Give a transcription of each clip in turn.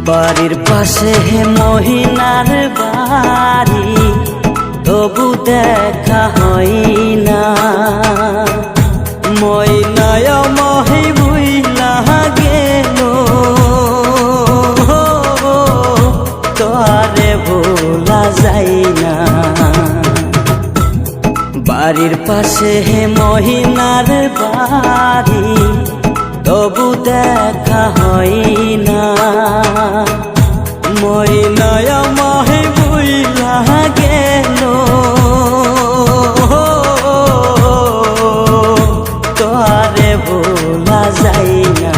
বাড়ির পাশে মহিনার বাড়ি, তবু দেখা হয় না। ময়নায় মহি বুইলা গেল, তোরে ভোলা যায় না। বাড়ির পাশে মহিনার বাড়ি, তবু দেখা হয় না। ময়নায় মহি বুইলা গেল, তোরে ভোলা যায় না।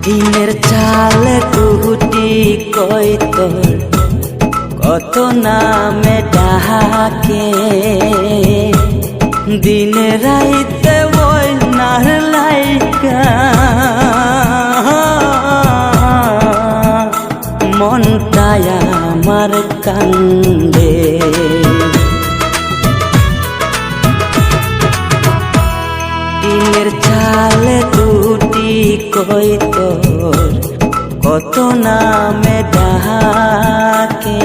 দিনের চাল কুটি কই তোর কত নামে ডাকে, দিনে রাইতে ওই নার লাইকা মনটায় আমার কান্দে। দিনের চাল কুটি কই তোর কত নামে ডাকে,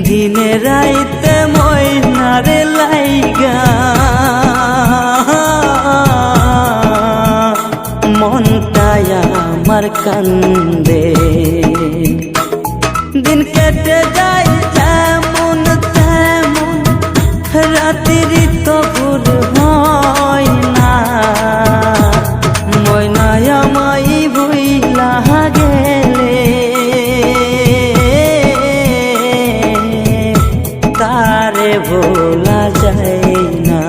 দিনে রাইতে ময়নারে লাইগা মনটায় আমার কান্দে। দিন কেটে যায় যেমন তেমন, রাত্রি তো ভোর হয় না। ময়নায় মাই ভুইলা গেলে, তারে ভোলা যায় না।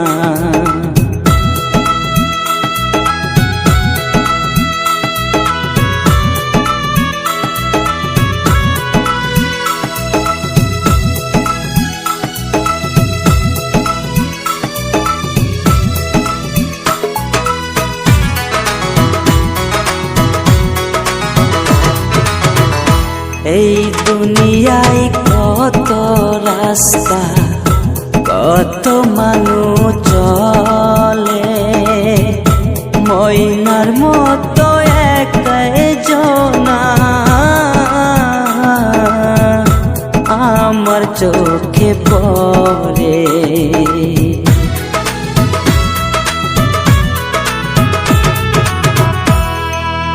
এই দুনিয়ায় কত রাস্তা, কত মানুষ চলে, ময়নার মতো একাই জনা আমার চোখে পড়ে।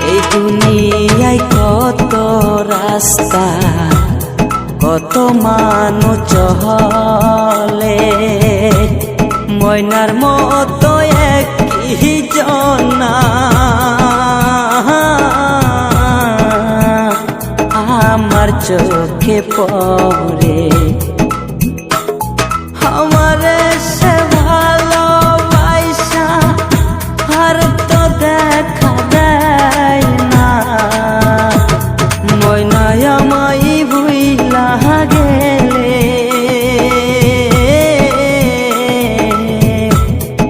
এই দুনিয়ায় কত রাস্তা, কত মানুষ চলে, ময়নার মতো একই জনা আমার চোখে পড়ে। আমার সে ভালোবাসা আর তো দেখা দেয় না। ময়নায় মাই ভুইলা গেলে,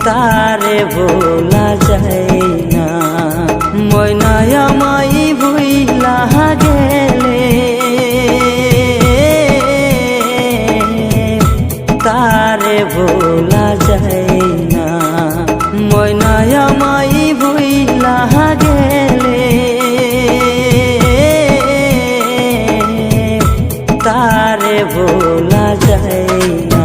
তারে ভোলা যায় না। ময়নায় মাই ভুইলা গেলে, তারে ভোলা যায় না। ময়নায় মাই ভুইলা গেলে, তারে ভোলা যায় না।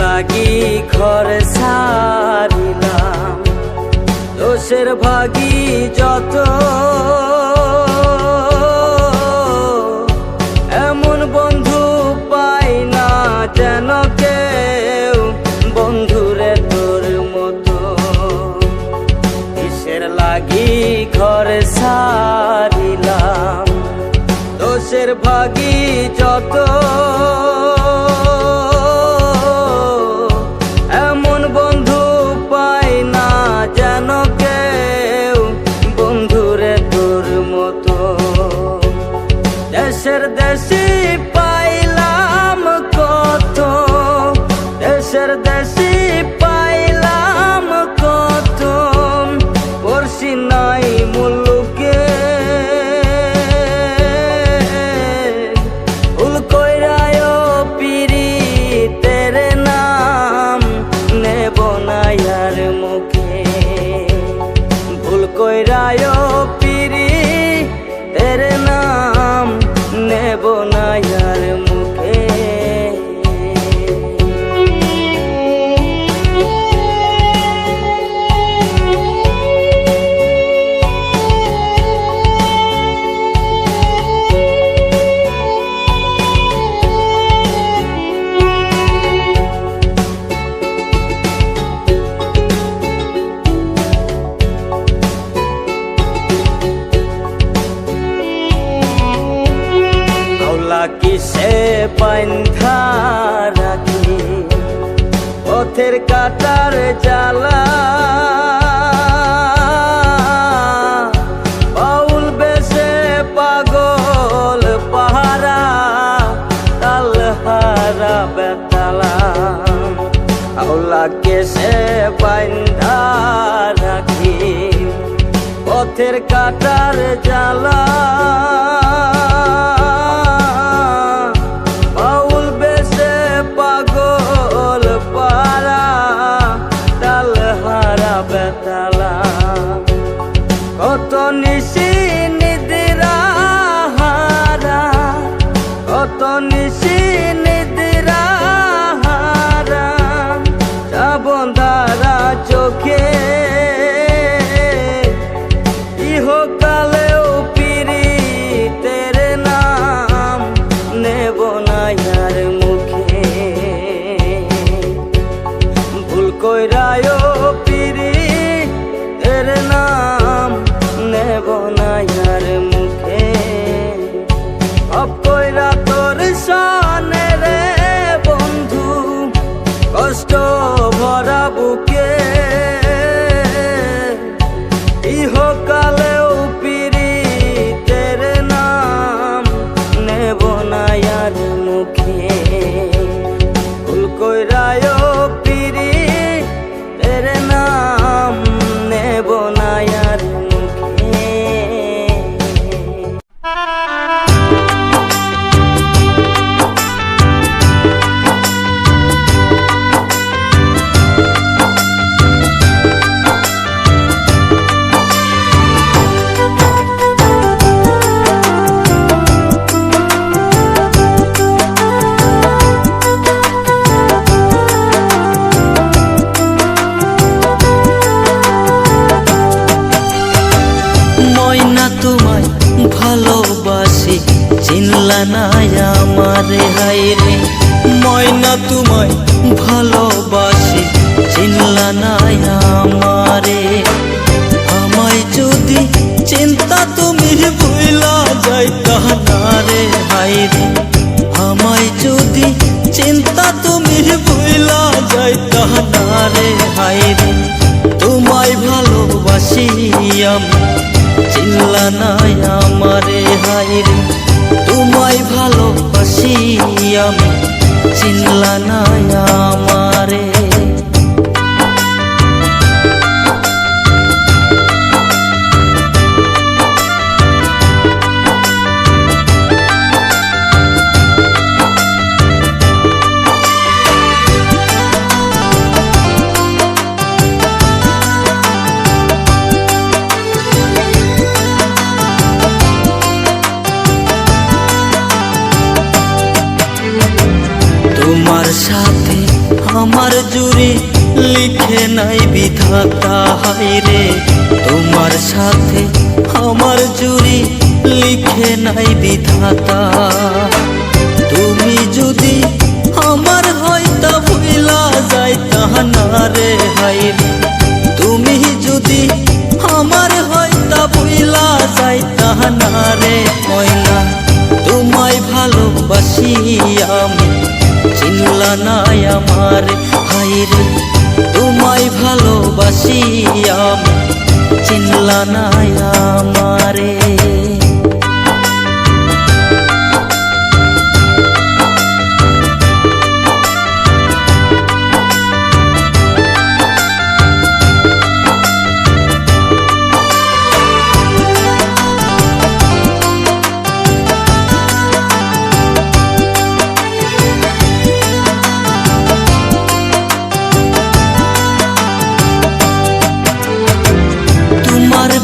লাগি ঘর সারিলাম, দোষের ভাগী যত, এমন বন্ধু পাই না যেন কেউ, বন্ধুরে তোর মতো। কিসের লাগি ঘর সারিলাম, দোষের ভাগী যত এমন বন্ধু পাই না যেন কেউ, বন্ধুরে তোর মতো। দেশের দেশি পাইলাম কত, দেশের দেশি পাইলাম কত, পড়শি নাই মুলুকে ভুল কইরায় পিরি তেরে নাম নেব না আর মুখে, ভুল কইরায় পিরি তেরে নাম নেব না আর মুখে। কিসে বান্ধা রাখি পথের কাটার জ্বালা, বাউল বেশে পাগল পাহারা তালহারা বেতালা। আউলা কেসে বান্ধা রাখি পথের কাটার জ্বালা, কত নিশি নিদ্রা হারা, কত নিশি নিদ্রা হারা, বন্ধারা চোখে ইহকালেও পিরি তেরে নাম নেব না আর মুখে, ভুল কইরায় পিরি তেরে নাম নেব না আর মুখে। অপ কইরা তোর সনে রে বন্ধু কষ্ট ভরা বুকে, ইহকালেও পিরি তেরে নাম নেব না আর মুখে, ভুল কইরায় পিরি তেরে নাম নেব না আর মুখে। তোমায় ভালোবাসি চিনলা না আমারে হায়রে, ময়না তোমায় ভালোবাসি চিনলা না আমারে, আমায় যদি চিন্তা তুমি ভুইলা যাইতা না রে হায়রে, আমায় যদি চিন্তা তুমি ভুইলা যাইতা না রে হায়রে, তোমায় ভালোবাসি আমি চিনলা না আমারে হায়রে, তোমায় ভালোবাসি আমি চিনলা না আমারে। তোমার সাথে আমার জুড়ি লিখে নাই বিধাতা হায়রে, তোমার সাথে আমার জুড়ি লিখে নাই বিধাতা, তুমি যদি আমার হয়তো ভুলা যাইতা না রে হায়রে, তুমি যদি আমার হয়তো ভুলা যাইতা না রে ময়না, তোমায় ভালোবাসি আমি চিনলা না আমার হাইরে, তোমায় ভালোবাসি আমি চিনলা না আমারে।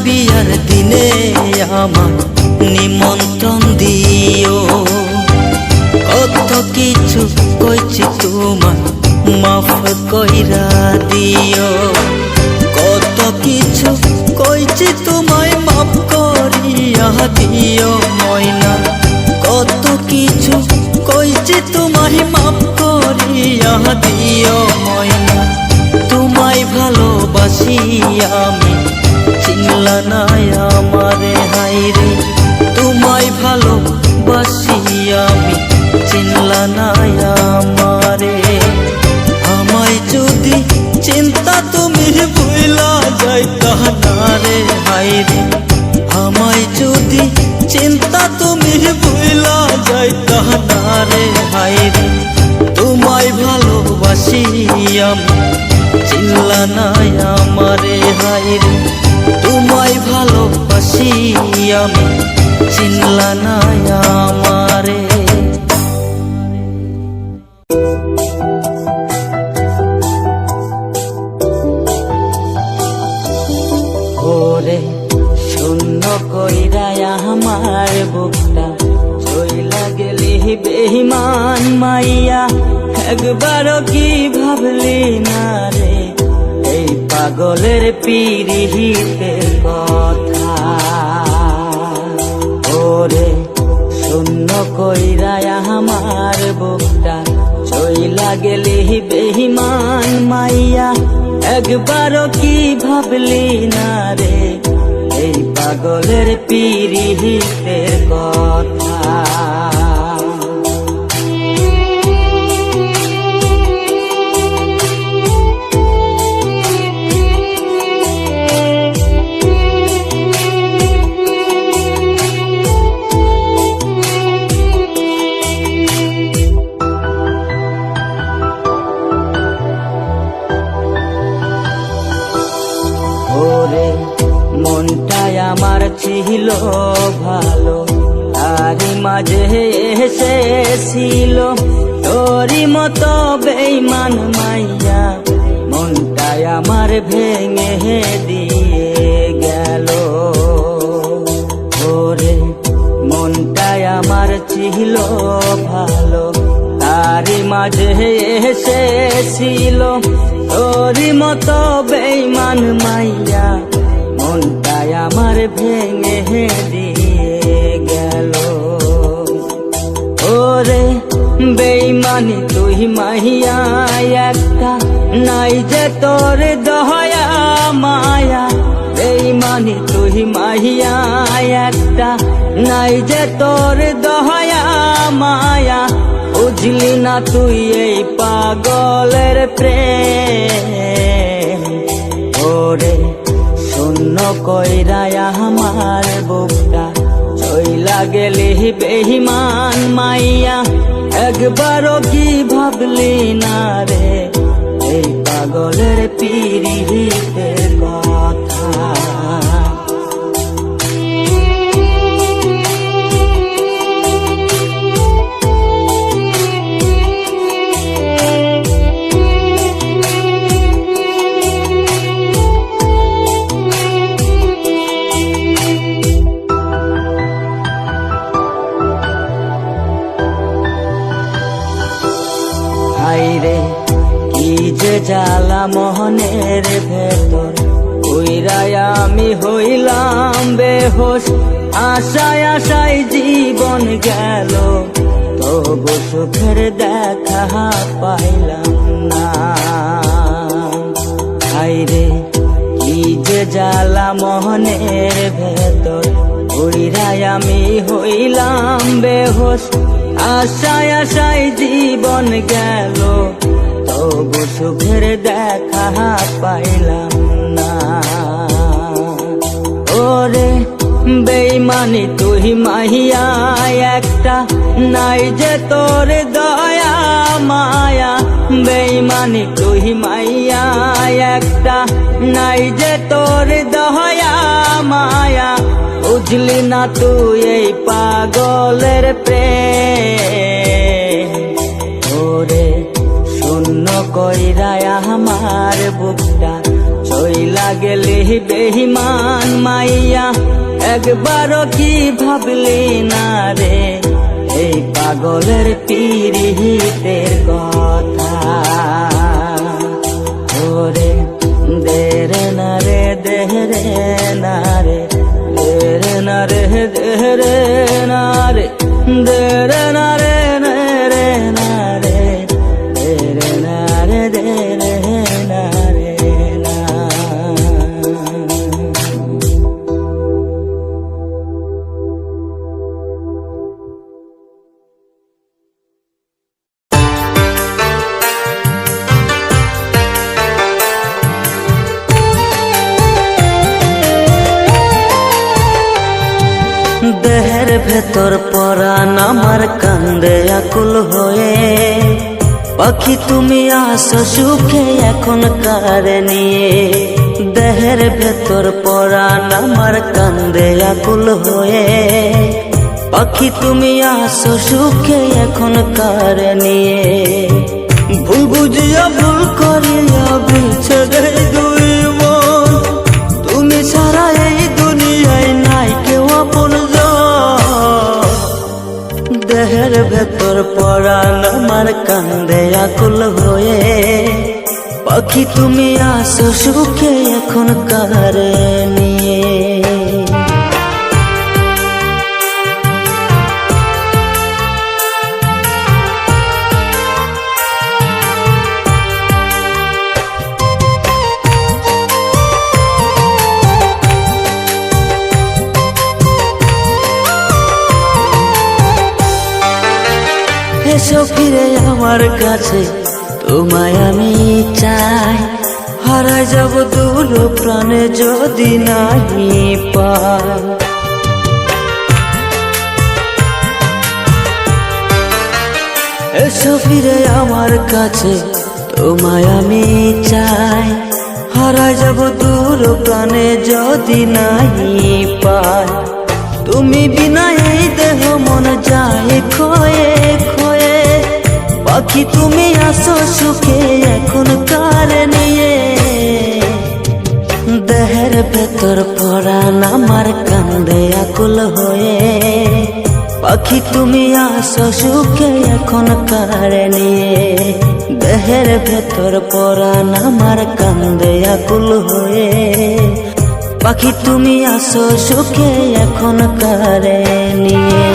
বিয়ার দিনে আমার নিমন্ত্রণ দিও, কত কিছু কইছি তোমার মাফ কইরা দিও, কত কিছু কইছি তোমায় মাফ করিয়া দিও ময়না, কত কিছু কইছি তোমায় মাফ করিয়া দিও ময়না, তোমায় ভালোবাসি আমি চিনলা না আমারে হাইরে, তোমায় ভালোবাসি আমি চিনলা না আমারে। আমায় যদি চিন্তা তুমি ভুলা যাইতা না রে হাইরে, আমায় যদি চিন্তা তুমি ভুলা যাইতা না রে হাইরে, তোমায় ভালোবাসি আমি চিনলা না আমারে হাইরে, তোমায় ভালোবাসি আমি চিনলা না আমারে। ওরে শূন্য কইরা আমার বুকটা চইলা গেলি বেঈমান মাইয়া, একবারও কি ভাবলি না রে এই পাগলের পিরিতের কথা। ওরে শূন্য কইরা আমার বুকটা চইলা গেলি বেঈমান মাইয়া, একবারও কি ভাবলি না রে এই পাগলের পিরিতের কথা। মনটাই আমার ছিল ভালো, তারই মাঝে এসেছিল তোরই মতো বেঈমান মাইয়া, মনটাই আমার ভেঙে দিয়ে গেল। ওরে মনটাই আমার ছিল ভালো, তারই মাঝে এসেছিল তোরই মতো বেঈমান মাইয়া, মনটাই আমার ভেঙে দিয়ে গেল। ওরে বেঈমানি তুই মাহিয়া একটা, নাই যে তোর দয়া মায়া, বেঈমানি তুই মাহিয়া একটা, নাই যে তোর দয়া মায়া, বুঝলি না তুই এই পাগলের প্রেম। ওরে শূন্য কইরা আমার বুকটা চইলা গেলি বেঈমান মাইয়া, একবারও কি ভাবলি না রে এই পাগলের পিরিতের কথা। হাইরে কি যে জ্বালা মোহনের ভেতর, কইরাই আমি হইলাম বেহোশ, আশায় আশায় জীবন গেল, তবু সুখের দেখা পাইলাম না। হাইরে কি যে জ্বালা মনের ভেতর উইরাই আমি হইলাম বেহোশ। আশায় আশায় জীবন গেল, তবু সুখের দেখা পাইলাম না। ওরে বেইমানি তুই মাহিয়া একটা, নাই যে তোর দয়া মায়া। বেইমানি তুই মাইয়া একটা, নাই যে তোর দয়া মায়া। বুঝলি না তুই এই পাগলের প্রেম, ওরে শূন্য কইরায় আমার বুকটা চইলা গেলি বেঈমান মাইয়া। একবারও কি ভাবলি না রে এই পাগলের পীড়িতের কথা? ওরে দেরে না রে দেরে না রে, দেরে না রে দেরে না রে, দেরে না রে রে না রে, দেরে না রে দেরে না রে না। দেহের ভেতর পরাণ আমার কান্দে আকুল হয়ে, পাখি তুমি আসো সুখে এখন কারে নিয়ে। দেহের ভেতর পরাণ আমার কান্দে আকুল হয়ে, পাখি তুমি আসো সুখে এখন কারে নিয়ে। ভুল বুঝিয়া ভুল করিয়া বিছেড়ে দুই মন, তুমি ছাড়া এই দুনিয়ায় নাই কেউ আপন। দেহের ভেতর পরাণ আমার কান্দে আকুল হয়ে, পাখি তুমি আসো সুখে এখন কারে নিয়ে। এসো ফিরে আমার কাছে, তোমায় আমি চাই। হারাই যাব দূর প্রাণে যদি নাহি পাই। এসো ফিরে আমার কাছে, তোমায় আমি চাই। হারাই যাব দূর প্রাণে যদি নাহি পাই। তুমি বিনা এই দেহ মন যায় ক্ষয়ে ক্ষয়ে, পাখি তুমি আসো সুখে এখন কারে নিয়ে। দেহের ভেতর পরাণ আমার কান্দে আকুল হয়ে, পাখি তুমি আসো সুখে এখন কারে নিয়ে। দেহের ভেতর পরাণ আমার কান্দে আকুল হয়ে, পাখি তুমি আসো সুখে এখন কারে নিয়ে।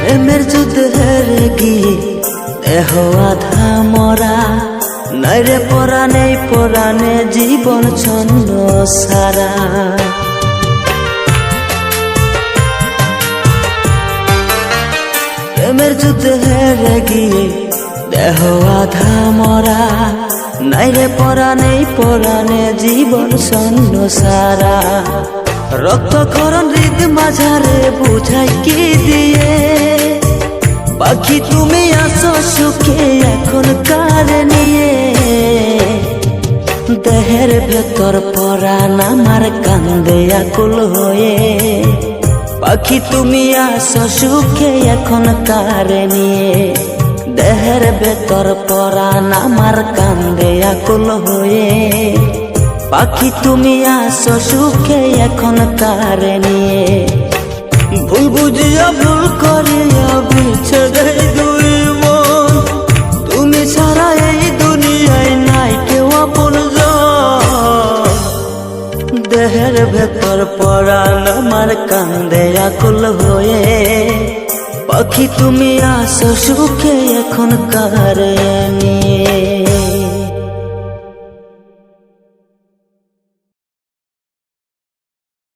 প্রেমের যুদ্ধের গিয়ে দেহ আধা মরা, নাই রে পরাণে পরাণে জীবন ছন্ন সারা। প্রেমের যুদ্ধে হেরে গিয়ে দেহ আধা মরা, নাই রে পরাণে পরাণে জীবন ছন্ন সারা। রক্তক্ষরণ হৃদ মাঝারে বুঝাই কি দিয়ে, পাখি তুমি আসো সুখে এখন কারে নিয়ে। দেহের ভেতর পরাণ আমার কান্দে আকুল হয়ে, পাখি তুমি আসো সুখে এখন কারে নিয়ে। দেহের ভেতর পরাণ আমার কান্দে আকুল হয়ে, পাখি তুমি আসো সুখে এখন কারে নিয়ে। ভুল বুঝিয়া ভুল করিয়া বিছেড়ে দুই মন, তুমি ছাড়া এই দুনিয়ায় নাই দেহের ভেতর পরাণ আমার কান্দে আকুল হয়ে। পাখি তুমি আসো সুখে এখন কারে নিয়ে।